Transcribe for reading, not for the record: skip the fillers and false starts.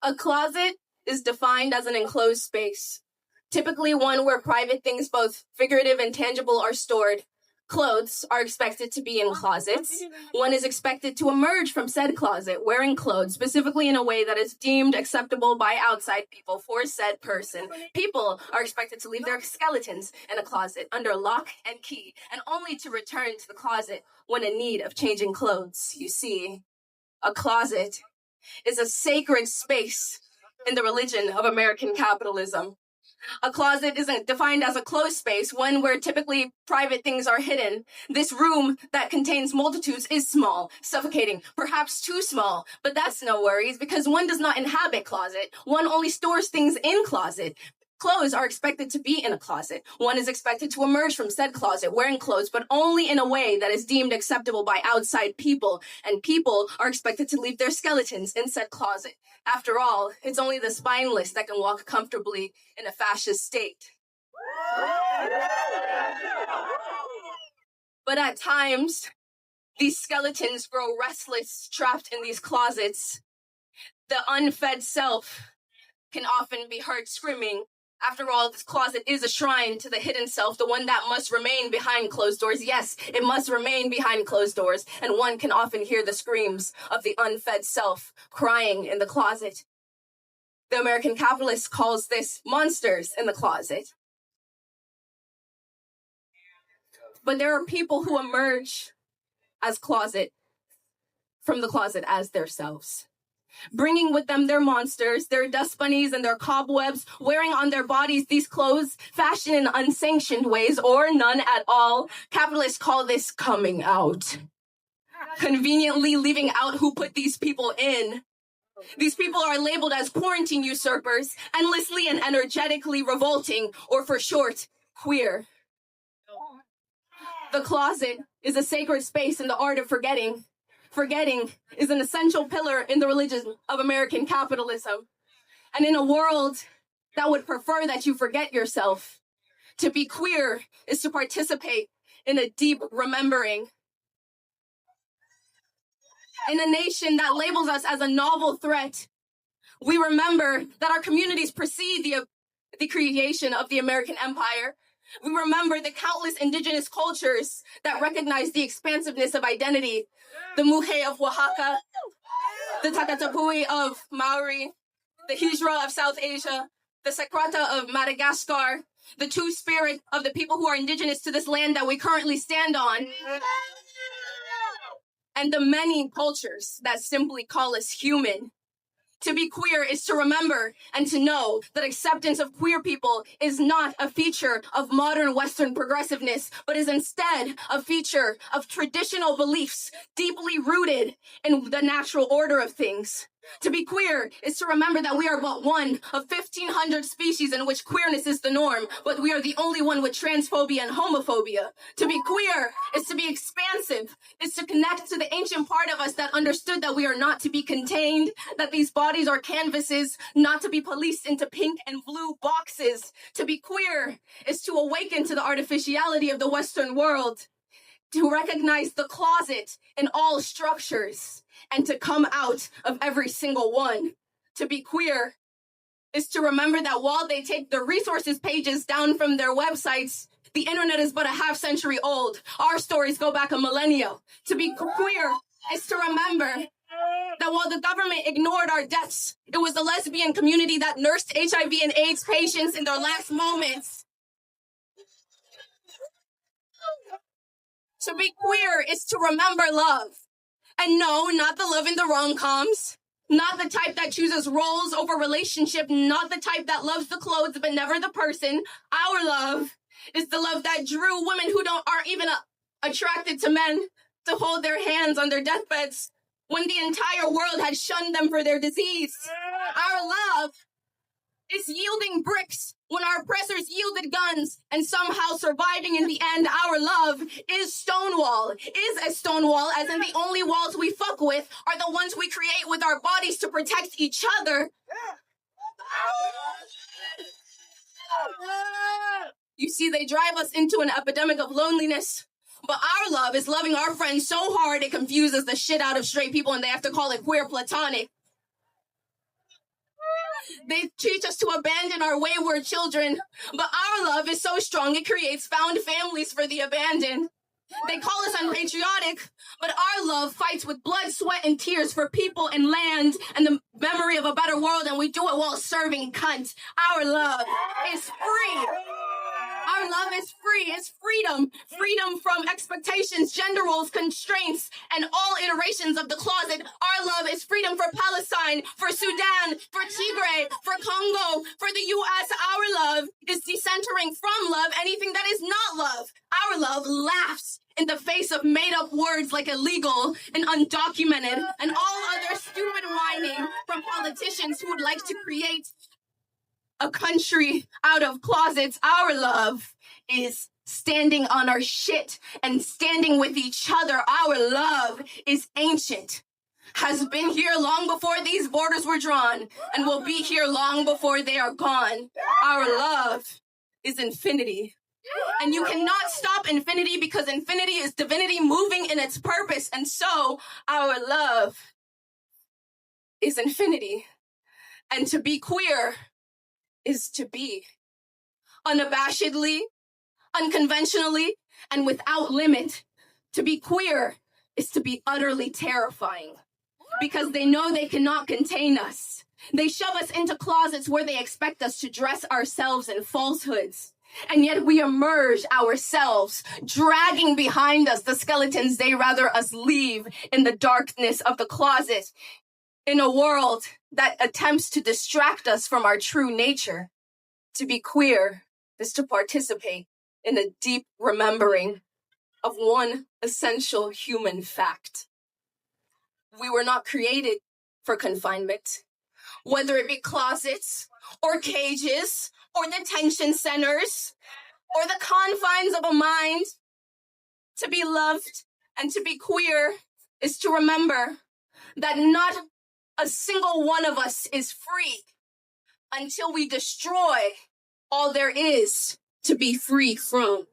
A closet is defined as an enclosed space, typically one where private things, both figurative and tangible, are stored. Clothes are expected to be in closets. One is expected to emerge from said closet wearing clothes, specifically in a way that is deemed acceptable by outside people for said person. People are expected to leave their skeletons in a closet under lock and key, and only to return to the closet when in need of changing clothes. You see, a closet is a sacred space in the religion of American capitalism. A closet isn't defined as a closed space, one where typically private things are hidden. This room that contains multitudes is small, suffocating, perhaps too small, but that's no worries because one does not inhabit closet. One only stores things in closet. Clothes are expected to be in a closet. One is expected to emerge from said closet wearing clothes, but only in a way that is deemed acceptable by outside people, and people are expected to leave their skeletons in said closet. After all, it's only the spineless that can walk comfortably in a fascist state. But at times, these skeletons grow restless, trapped in these closets. The unfed self can often be heard screaming. After all, this closet is a shrine to the hidden self, the one that must remain behind closed doors. Yes, it must remain behind closed doors, and one can often hear the screams of the unfed self crying in the closet. The American capitalist calls this monsters in the closet. But there are people who emerge from the closet as themselves, bringing with them their monsters, their dust bunnies, and their cobwebs, wearing on their bodies these clothes fashioned in unsanctioned ways or none at all. Capitalists call this coming out, conveniently leaving out who put these people in. These people are labeled as quarantine usurpers, endlessly and energetically revolting, or for short, queer. The closet is a sacred space in the art of forgetting. Forgetting is an essential pillar in the religion of American capitalism. And in a world that would prefer that you forget yourself, to be queer is to participate in a deep remembering. In a nation that labels us as a novel threat, we remember that our communities precede the creation of the American empire. We remember the countless indigenous cultures that recognize the expansiveness of identity. The Muhe of Oaxaca, the Takatapui of Maori, the Hijra of South Asia, the Sakrata of Madagascar, the two-spirit of the people who are indigenous to this land that we currently stand on, and the many cultures that simply call us human. To be queer is to remember and to know that acceptance of queer people is not a feature of modern Western progressiveness, but is instead a feature of traditional beliefs deeply rooted in the natural order of things. To be queer is to remember that we are but one of 1,500 species in which queerness is the norm, but we are the only one with transphobia and homophobia. To be queer is to be expansive, is to connect to the ancient part of us that understood that we are not to be contained, that these bodies are canvases, not to be policed into pink and blue boxes. To be queer is to awaken to the artificiality of the Western world, to recognize the closet in all structures, and to come out of every single one. To be queer is to remember that while they take the resources pages down from their websites, the internet is but a half century old. Our stories go back a millennia. To be queer is to remember that while the government ignored our deaths, it was the lesbian community that nursed HIV and AIDS patients in their last moments. To be queer is to remember love. And no, not the love in the rom-coms, not the type that chooses roles over relationship, not the type that loves the clothes but never the person. Our love is the love that drew women who aren't even attracted to men to hold their hands on their deathbeds when the entire world had shunned them for their disease. Our love is yielding bricks when our oppressors yielded guns and somehow surviving in the end. Our love is Stonewall, is a Stonewall, as in the only walls we fuck with are the ones we create with our bodies to protect each other. You see, they drive us into an epidemic of loneliness, but our love is loving our friends so hard it confuses the shit out of straight people and they have to call it queer platonic. They teach us to abandon our wayward children, but our love is so strong it creates found families for the abandoned. They call us unpatriotic, but our love fights with blood, sweat, and tears for people and land and the memory of a better world, and we do it while serving cunt. Our love is free. Our love is free. It's freedom. Freedom from expectations, gender roles, constraints, and all iterations of the closet. Our love is freedom for Palestine, for Sudan, for Tigray, for Congo, for the U.S. Our love is decentering from love anything that is not love. Our love laughs in the face of made-up words like illegal and undocumented and all other stupid whining from politicians who would like to create a country out of closets. Our love is standing on our shit and standing with each other. Our love is ancient, has been here long before these borders were drawn, and will be here long before they are gone. Our love is infinity. And you cannot stop infinity because infinity is divinity moving in its purpose. And so our love is infinity. And to be queer is to be unabashedly, unconventionally, and without limit. To be queer is to be utterly terrifying because they know they cannot contain us. They shove us into closets where they expect us to dress ourselves in falsehoods. And yet we emerge ourselves, dragging behind us the skeletons they rather us leave in the darkness of the closet, in a world that attempts to distract us from our true nature. To be queer is to participate in a deep remembering of one essential human fact. We were not created for confinement, whether it be closets or cages or detention centers or the confines of a mind. To be loved and to be queer is to remember that not a single one of us is free until we destroy all there is to be free from.